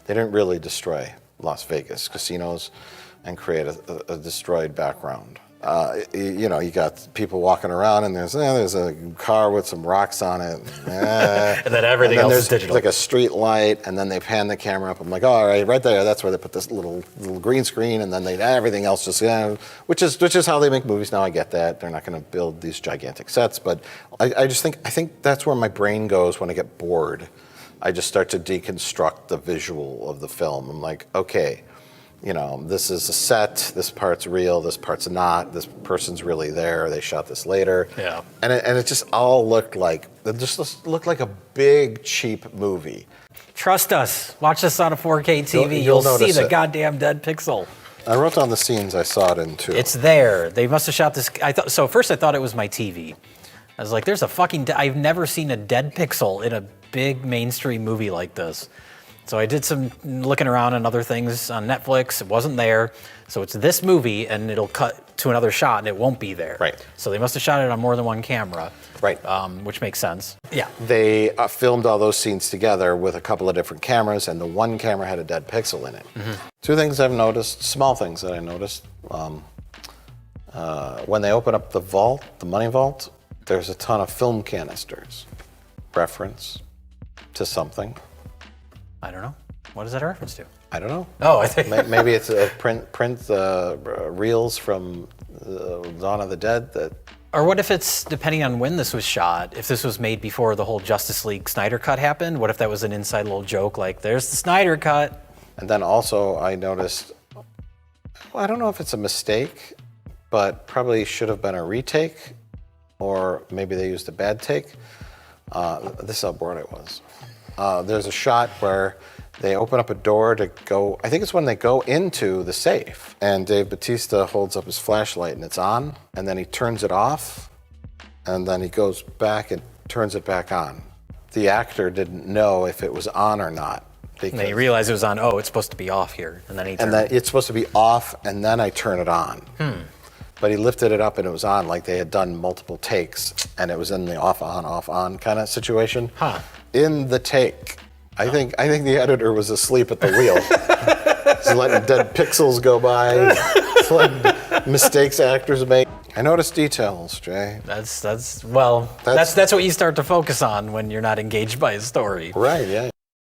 They didn't really destroy Las Vegas casinos and create a destroyed background. You know, you got people walking around and there's a car with some rocks on it. And then everything else is digital. Like a street light, and then they pan the camera up. I'm like, oh, all right, right there, that's where they put this little green screen, and then everything else just, which is how they make movies now. I get that. They're not going to build these gigantic sets, but I think that's where my brain goes when I get bored. I just start to deconstruct the visual of the film. I'm like, okay, you know, this is a set, this part's real, this part's not, this person's really there, they shot this later. Yeah. And it just all looked like a big, cheap movie. Trust us. Watch this on a 4K TV. You'll see the goddamn dead pixel. I wrote down the scenes I saw it in, too. It's there. They must have shot this. First I thought it was my TV. I was like, there's a fucking, I've never seen a dead pixel in a big mainstream movie like this. So I did some looking around on other things on Netflix. It wasn't there. So it's this movie, and it'll cut to another shot, and it won't be there. Right. So they must have shot it on more than one camera. Right. Which makes sense. Yeah. They filmed all those scenes together with a couple of different cameras, and the one camera had a dead pixel in it. Mm-hmm. Two things I've noticed, small things that I noticed. When they open up the vault, the money vault, there's a ton of film canisters. Reference to something. I don't know. What is that a reference to? I don't know. Oh, I think maybe it's a print reels from Dawn of the Dead that. Or what if it's, depending on when this was shot, if this was made before the whole Justice League Snyder cut happened, what if that was an inside little joke like, there's the Snyder cut? And then also I noticed, well, I don't know if it's a mistake, but probably should have been a retake, or maybe they used a bad take. This is how bored I was. There's a shot where they open up a door to go, I think it's when they go into the safe, and Dave Bautista holds up his flashlight and it's on, and then he turns it off, and then he goes back and turns it back on. The actor didn't know if it was on or not. And then he realized it was on, it's supposed to be off here, and then he turned it. It's supposed to be off, and then I turn it on. But he lifted it up and it was on, like they had done multiple takes, and it was in the off on kind of situation. Huh. In the take, I think the editor was asleep at the wheel. He's letting dead pixels go by, letting mistakes actors make. I noticed details, Jay. That's what you start to focus on when you're not engaged by a story. Right, yeah.